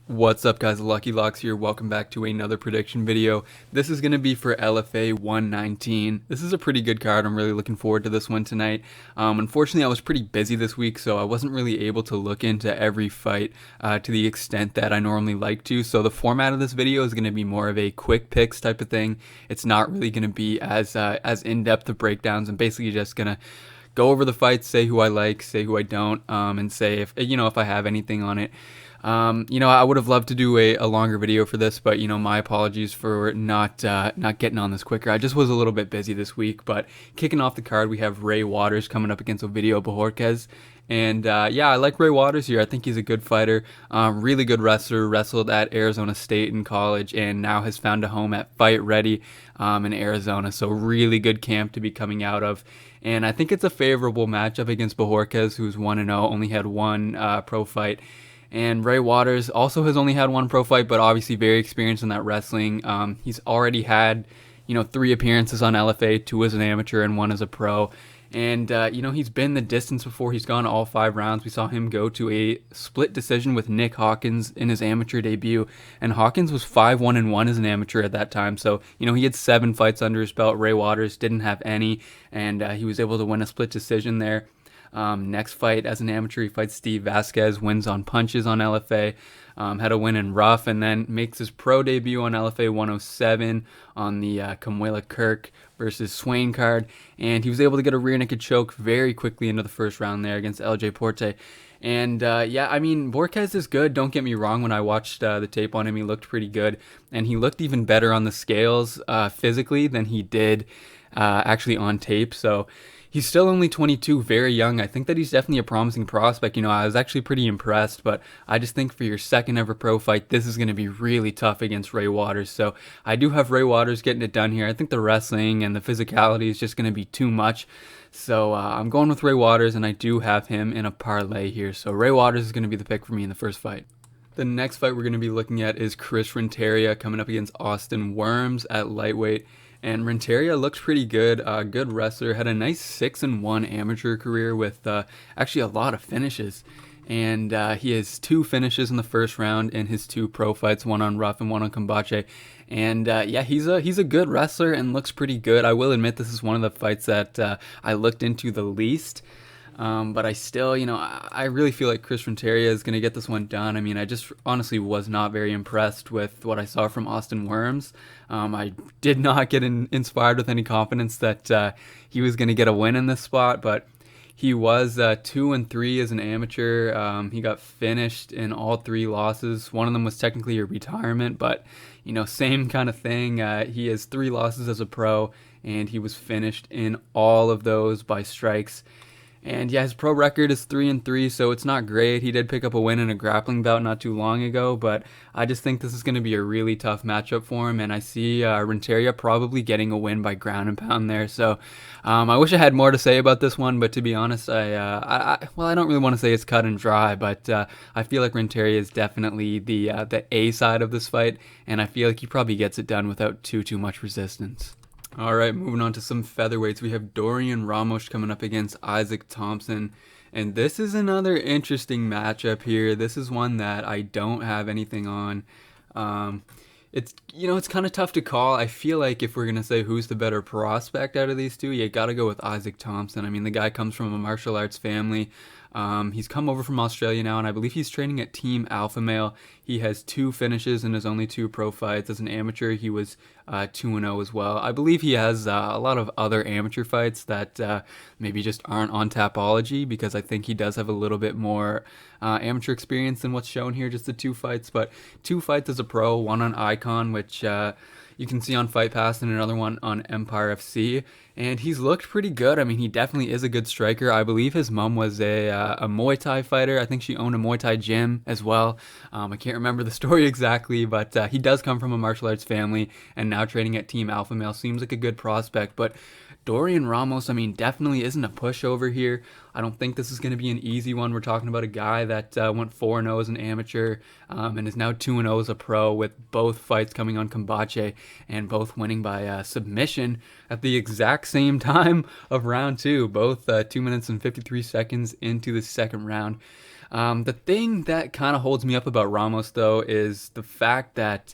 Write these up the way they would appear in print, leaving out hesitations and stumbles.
What's up, guys? Lucky Locks here. Welcome back to another prediction video. This is going to be for LFA 119. This is a pretty good card. I'm really looking forward to this one tonight. Unfortunately, I was pretty busy this week, so I wasn't really able to look into every fight to the extent that I normally like to. So the format of this video is going to be more of a quick picks type of thing. It's not really going to be as in-depth of breakdowns. I'm basically just going to go over the fights, say who I like, say who I don't, and say if I have anything on it. I would have loved to do a longer video for this, but my apologies for not getting on this quicker. I just was a little bit busy this week. But kicking off the card, we have Ray Waters coming up against Ovidio Bojorquez. And I like Ray Waters here. I think he's a good fighter, really good wrestler, wrestled at Arizona State in college, and now has found a home at Fight Ready in Arizona. So really good camp to be coming out of. And I think it's a favorable matchup against Bojorquez, who's 1-0, only had one pro fight. And Ray Waters also has only had one pro fight, but obviously very experienced in that wrestling. He's already had, 3 appearances on LFA, 2 as an amateur and 1 as a pro. And, he's been the distance before. He's gone all 5 rounds. We saw him go to a split decision with Nick Hawkins in his amateur debut. And Hawkins was 5-1-1 as an amateur at that time. So, he had 7 fights under his belt. Ray Waters didn't have any. And he was able to win a split decision there. Next fight as an amateur, he fights Steve Vasquez, wins on punches on LFA, had a win in rough, and then makes his pro debut on LFA 107 on the Camuela Kirk versus Swain card, and he was able to get a rear naked choke very quickly into the first round there against LJ Porte. And Bojorquez is good, don't get me wrong. When I watched the tape on him, he looked pretty good, and he looked even better on the scales physically than he did actually on tape. So he's still only 22, very young. I think that he's definitely a promising prospect. I was actually pretty impressed, but I just think for your second ever pro fight, this is going to be really tough against Ray Waters. So I do have Ray Waters getting it done here. I think the wrestling and the physicality is just going to be too much. So I'm going with Ray Waters, and I do have him in a parlay here. So Ray Waters is going to be the pick for me in the first fight. The next fight we're going to be looking at is Chris Renteria coming up against Austin Worms at lightweight. And Renteria looks pretty good, good wrestler, had a nice 6-1 amateur career with actually a lot of finishes. And he has 2 finishes in the first round in his 2 pro fights, one on rough and one on Kombache. And he's a good wrestler and looks pretty good. I will admit this is one of the fights that I looked into the least. But I still, I really feel like Chris Renteria is going to get this one done. I mean, I just honestly was not very impressed with what I saw from Austin Worms. I did not get inspired with any confidence that he was going to get a win in this spot, but he was 2-3 as an amateur. He got finished in all 3 losses. One of them was technically a retirement, but, same kind of thing. He has 3 losses as a pro, and he was finished in all of those by strikes. And his pro record is 3-3, so it's not great. He did pick up a win in a grappling bout not too long ago, but I just think this is going to be a really tough matchup for him, and I see Renteria probably getting a win by ground and pound there. So I wish I had more to say about this one, but to be honest, I don't really want to say it's cut and dry, but I feel like Renteria is definitely the A side of this fight, and I feel like he probably gets it done without too much resistance. All right, moving on to some featherweights. We have Dorian Ramos coming up against Isaac Thompson. And this is another interesting matchup here. This is one that I don't have anything on. It's kind of tough to call. I feel like if we're going to say who's the better prospect out of these two, you got to go with Isaac Thompson. I mean, the guy comes from a martial arts family. He's come over from Australia now, and I believe he's training at Team Alpha Male. He has 2 finishes in his only 2 pro fights. As an amateur, he was 2-0 as well. I believe he has a lot of other amateur fights that maybe just aren't on Tapology, because I think he does have a little bit more amateur experience than what's shown here, just the 2 fights. But 2 fights as a pro, one on Icon, which you can see on Fight Pass, and another one on Empire FC, and he's looked pretty good. I mean, he definitely is a good striker. I believe his mom was a Muay Thai fighter. I think she owned a Muay Thai gym as well. I can't remember the story exactly, but he does come from a martial arts family, and now training at Team Alpha Male seems like a good prospect. But Dorian Ramos, I mean, definitely isn't a pushover here. I don't think this is going to be an easy one. We're talking about a guy that went 4-0 as an amateur and is now 2-0 as a pro, with both fights coming on Kombache and both winning by submission at the exact same time of round 2, both 2 minutes and 53 seconds into the second round. The thing that kind of holds me up about Ramos, though, is the fact that,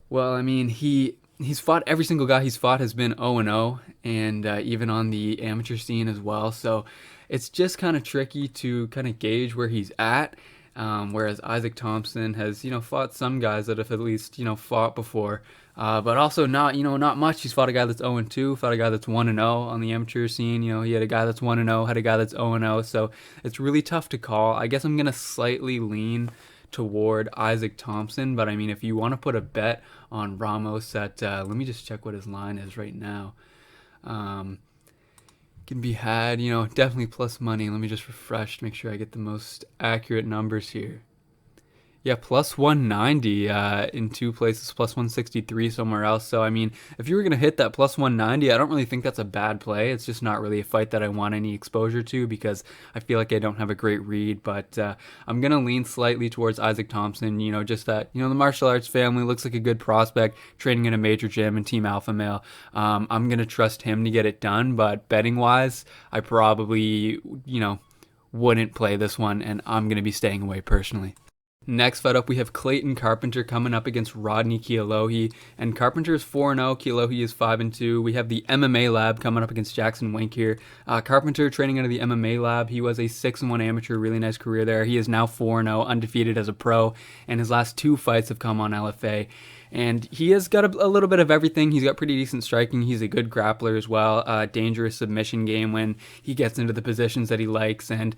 well, I mean, he's fought every single guy he's fought has been 0-0, and even on the amateur scene as well. So it's just kind of tricky to kind of gauge where he's at. Whereas Isaac Thompson has, fought some guys that have at least, fought before. But also not much. He's fought a guy that's 0-2, fought a guy that's 1-0 on the amateur scene. He had a guy that's 1-0, had a guy that's 0-0. So it's really tough to call. I guess I'm going to slightly lean toward Isaac Thompson. But I mean, if you want to put a bet on Ramos at, let me just check what his line is right now. Can be had, definitely plus money. Let me just refresh to make sure I get the most accurate numbers here. Yeah, plus 190 in two places, plus 163 somewhere else. So, I mean, if you were going to hit that plus 190, I don't really think that's a bad play. It's just not really a fight that I want any exposure to because I feel like I don't have a great read. But I'm going to lean slightly towards Isaac Thompson, just that, the martial arts family looks like a good prospect, training in a major gym and Team Alpha Male. I'm going to trust him to get it done. But betting-wise, I probably, wouldn't play this one, and I'm going to be staying away personally. Next fight up, we have Clayton Carpenter coming up against Rodney Kealohi, and Carpenter is 4-0, Kealohi is 5-2. We have the MMA Lab coming up against Jackson Wink here. Carpenter training under the MMA Lab. He was a 6-1 amateur, really nice career there. He is now 4-0, undefeated as a pro, and his last two fights have come on LFA. And he has got a little bit of everything. He's got pretty decent striking. He's a good grappler as well. Dangerous submission game when he gets into the positions that he likes. And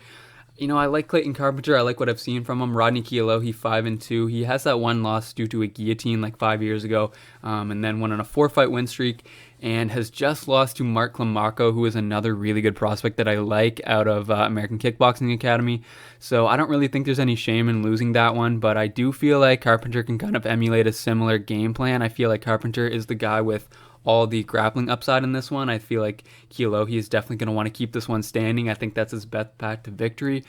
I like Clayton Carpenter. I like what I've seen from him. Rodney Kealohi, 5-2. He has that one loss due to a guillotine like 5 years ago, and then went on a 4-fight win streak, and has just lost to Mark Climaco, who is another really good prospect that I like out of American Kickboxing Academy. So I don't really think there's any shame in losing that one, but I do feel like Carpenter can kind of emulate a similar game plan. I feel like Carpenter is the guy with all the grappling upside in this one. I feel like Kealohi is definitely going to want to keep this one standing. I think that's his best path to victory.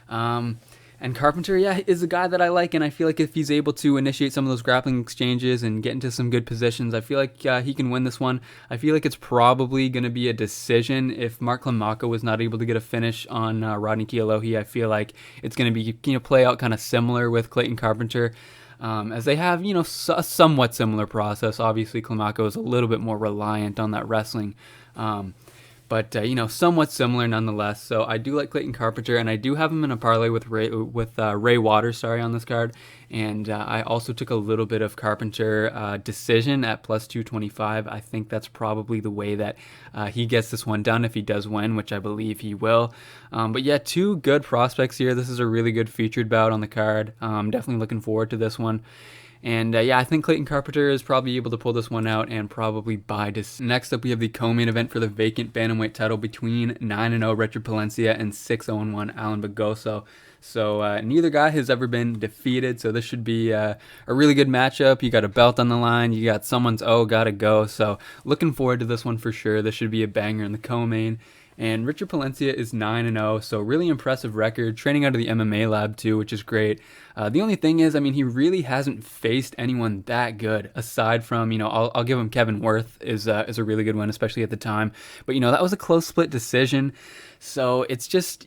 And Carpenter, is a guy that I like, and I feel like if he's able to initiate some of those grappling exchanges and get into some good positions, I feel like he can win this one. I feel like it's probably going to be a decision. If Mark Climaco was not able to get a finish on Rodney Kealohi, I feel like it's going to be play out kind of similar with Clayton Carpenter. As they have, a somewhat similar process. Obviously, Climaco is a little bit more reliant on that wrestling, but somewhat similar nonetheless. So I do like Clayton Carpenter, and I do have him in a parlay with Ray Waters, on this card. And I also took a little bit of Carpenter decision at plus 225. I think that's probably the way that he gets this one done if he does win, which I believe he will. But yeah, two good prospects here. This is a really good featured bout on the card. Definitely looking forward to this one. And I think Clayton Carpenter is probably able to pull this one out and probably buy this. Next up, we have the co-main event for the vacant bantamweight title between 9-0 Richard Palencia and 6-1 Alan Bugoso. So neither guy has ever been defeated, so this should be a really good matchup. You got a belt on the line, you got someone's gotta go. So looking forward to this one for sure. This should be a banger in the co-main. And Richard Palencia is 9-0, so really impressive record. Training out of the MMA Lab too, which is great. The only thing is, he really hasn't faced anyone that good aside from, I'll give him Kevin Worth is a really good one, especially at the time. But that was a close split decision. So it's just,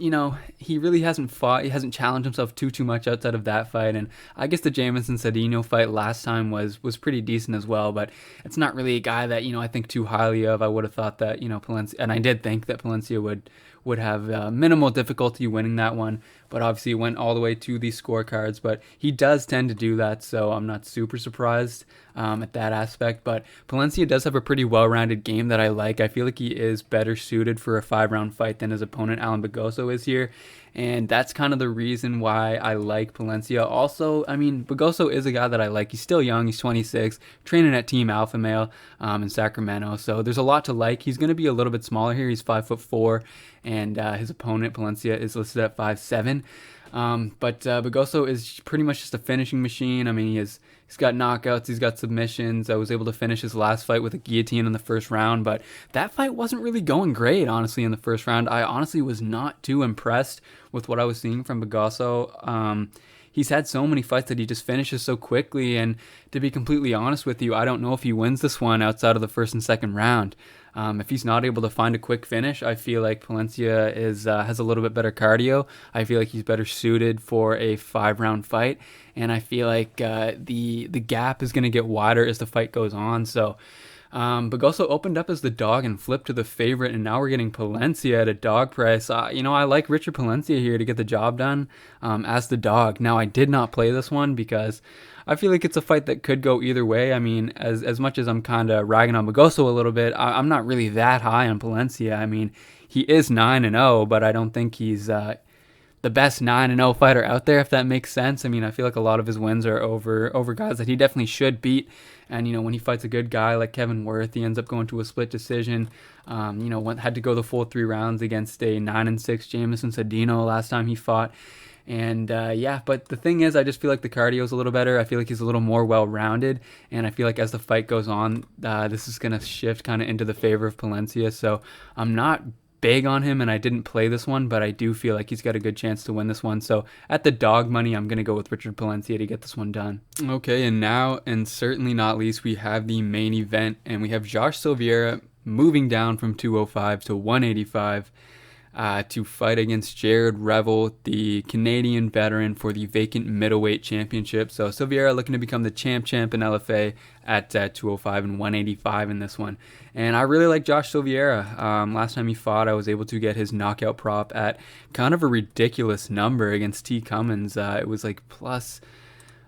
he really hasn't fought. He hasn't challenged himself too much outside of that fight. And I guess the Jamison Cedeno fight last time was pretty decent as well. But it's not really a guy that, I think too highly of. I would have thought that, Palencia, and I did think that Palencia would have minimal difficulty winning that one. But obviously it went all the way to the scorecards. But he does tend to do that, so I'm not super surprised at that aspect. But Palencia does have a pretty well-rounded game that I like. I feel like he is better suited for a 5-round fight than his opponent Alan Bugoso is here. And that's kind of the reason why I like Palencia. Also, Bugoso is a guy that I like. He's still young. He's 26, training at Team Alpha Male in Sacramento. So there's a lot to like. He's going to be a little bit smaller here. He's 5'4", and his opponent, Palencia, is listed at 5'7". But Bugoso is pretty much just a finishing machine. He's got knockouts, he's got submissions. I was able to finish his last fight with a guillotine in the first round, but that fight wasn't really going great, honestly, in the first round. I honestly was not too impressed with what I was seeing from Bugoso. He's had so many fights that he just finishes so quickly, and to be completely honest with you, I don't know if he wins this one outside of the first and second round. If he's not able to find a quick finish, I feel like Palencia has a little bit better cardio. I feel like he's better suited for a 5-round fight, and I feel like the gap is going to get wider as the fight goes on. So Bugoso opened up as the dog and flipped to the favorite, and now we're getting Palencia at a dog price. I like Richard Palencia here to get the job done as the dog. Now, I did not play this one because I feel like it's a fight that could go either way. I mean, as much as I'm kind of ragging on Bugoso a little bit, I'm not really that high on Palencia. I mean, he is 9-0, but I don't think he's the best 9-0 fighter out there, if that makes sense. I mean, I feel like a lot of his wins are over guys that he definitely should beat. And, when he fights a good guy like Kevin Worth, he ends up going to a split decision. Had to go the full 3 rounds against a 9-6 Jamison Cedino last time he fought. And but the thing is, I just feel like the cardio is a little better. I feel like he's a little more well-rounded, and I feel like as the fight goes on, this is going to shift kind of into the favor of Palencia. So I'm not big on him, and I didn't play this one, but I do feel like he's got a good chance to win this one. So at the dog money, I'm going to go with Richard Palencia to get this one done. Okay, and now, and certainly not least, we have the main event, and we have Josh Silveira moving down from 205 to 185. To fight against Jared Revel, the Canadian veteran, for the vacant middleweight championship. So Silveira looking to become the champ in LFA at 205 and 185 in this one. And I really like Josh Silveira. Last time he fought, I was able to get his knockout prop at kind of a ridiculous number against T. Cummins. It was like plus,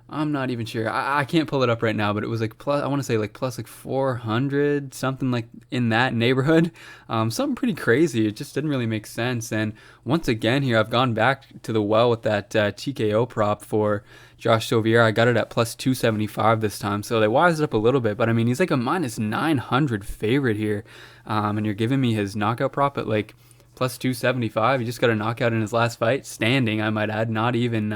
I'm not even sure. I can't pull it up right now, but it was like plus, I want to say like plus like 400, something like in that neighborhood. Something pretty crazy. It just didn't really make sense. And once again here, I've gone back to the well with that TKO prop for Josh Silveira. I got it at plus 275 this time, so they wised it up a little bit. But I mean, he's like a minus 900 favorite here. And you're giving me his knockout prop at like plus 275. He just got a knockout in his last fight, standing, I might add, not even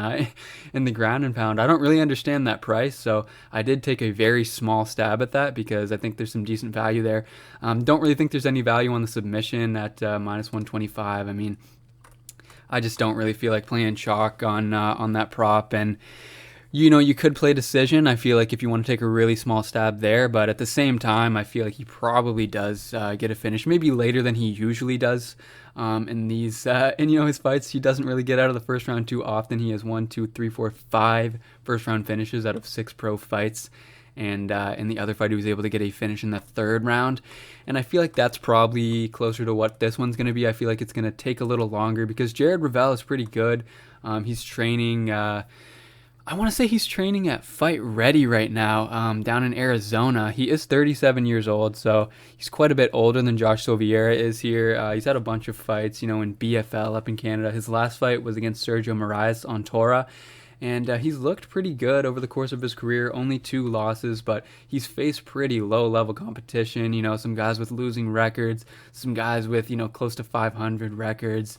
in the ground and pound. I don't really understand that price, so I did take a very small stab at that because I think there's some decent value there. Don't really think there's any value on the submission at minus 125. I mean, I just don't really feel like playing chalk on that prop. And you could play decision. I feel like if you want to take a really small stab there, but at the same time, I feel like he probably does get a finish, maybe later than he usually does in these. His fights, he doesn't really get out of the first round too often. He has 1, 2, 3, 4, 5 first round finishes out of 6 pro fights. And in the other fight, he was able to get a finish in the 3rd round. And I feel like that's probably closer to what this one's going to be. I feel like it's going to take a little longer because Jared Revel is pretty good. He's training. I want to say he's training at Fight Ready right now down in Arizona. He is 37 years old, so he's quite a bit older than Josh Silveira is here. He's had a bunch of fights, in BFL up in Canada. His last fight was against Sergio Moraes on Tora, and he's looked pretty good over the course of his career. Only 2 losses, but he's faced pretty low-level competition. Some guys with losing records, some guys with, close to 500 records.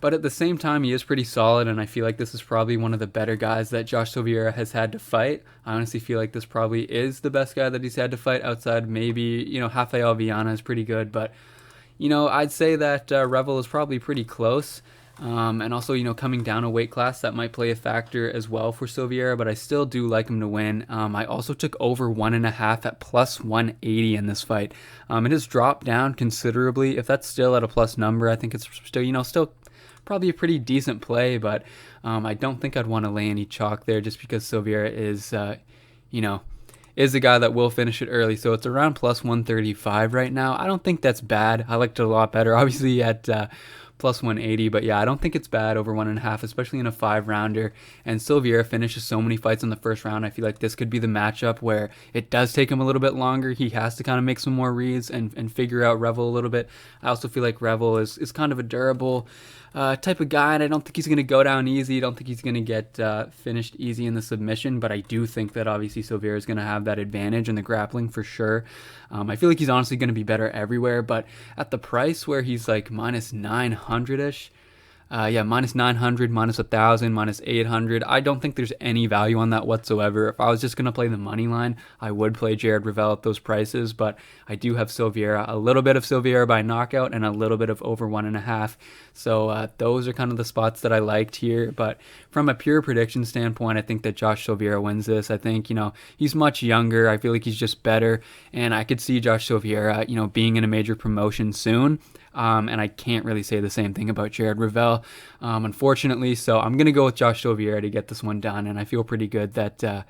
But at the same time, he is pretty solid, and I feel like this is probably one of the better guys that Josh Silveira has had to fight. I honestly feel like this probably is the best guy that he's had to fight outside maybe, Rafael Viana is pretty good, but, I'd say that Revel is probably pretty close. And also, coming down a weight class, that might play a factor as well for Silveira, but I still do like him to win. I also took over 1.5 at plus 180 in this fight. It has dropped down considerably. If that's still at a plus number, I think it's still probably a pretty decent play, but I don't think I'd want to lay any chalk there just because Silveira is a guy that will finish it early. So it's around plus 135 right now. I don't think that's bad. I liked it a lot better, obviously, at plus 180, but yeah, I don't think it's bad over 1.5, especially in a 5-rounder. And Silveira finishes so many fights in the first round. I feel like this could be the matchup where it does take him a little bit longer. He has to kind of make some more reads and figure out Revel a little bit. I also feel like Revel is kind of a durable type of guy, and I don't think he's going to go down easy. I don't think he's going to get finished easy in the submission, but I do think that obviously Silveira is going to have that advantage in the grappling for sure. I feel like he's honestly going to be better everywhere, but at the price where he's like minus 900-ish, Yeah, minus 900, minus 1,000, minus 800. I don't think there's any value on that whatsoever. If I was just going to play the money line, I would play Jared Revel at those prices, but I do have SILVEIRA, a little bit of SILVEIRA by knockout and a little bit of over 1.5. So those are kind of the spots that I liked here. But from a pure prediction standpoint, I think that Josh SILVEIRA wins this. I think, he's much younger. I feel like he's just better. And I could see Josh SILVEIRA, being in a major promotion soon. And I can't really say the same thing about Jared Revel, unfortunately. So I'm going to go with Josh SILVEIRA to get this one done. And I feel pretty good that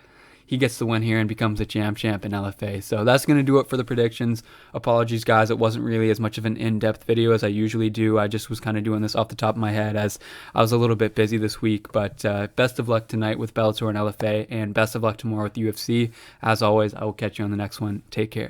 he gets the win here and becomes a champ in LFA. So that's going to do it for the predictions. Apologies, guys. It wasn't really as much of an in-depth video as I usually do. I just was kind of doing this off the top of my head as I was a little bit busy this week. But best of luck tonight with Bellator and LFA, and best of luck tomorrow with UFC. As always, I will catch you on the next one. Take care.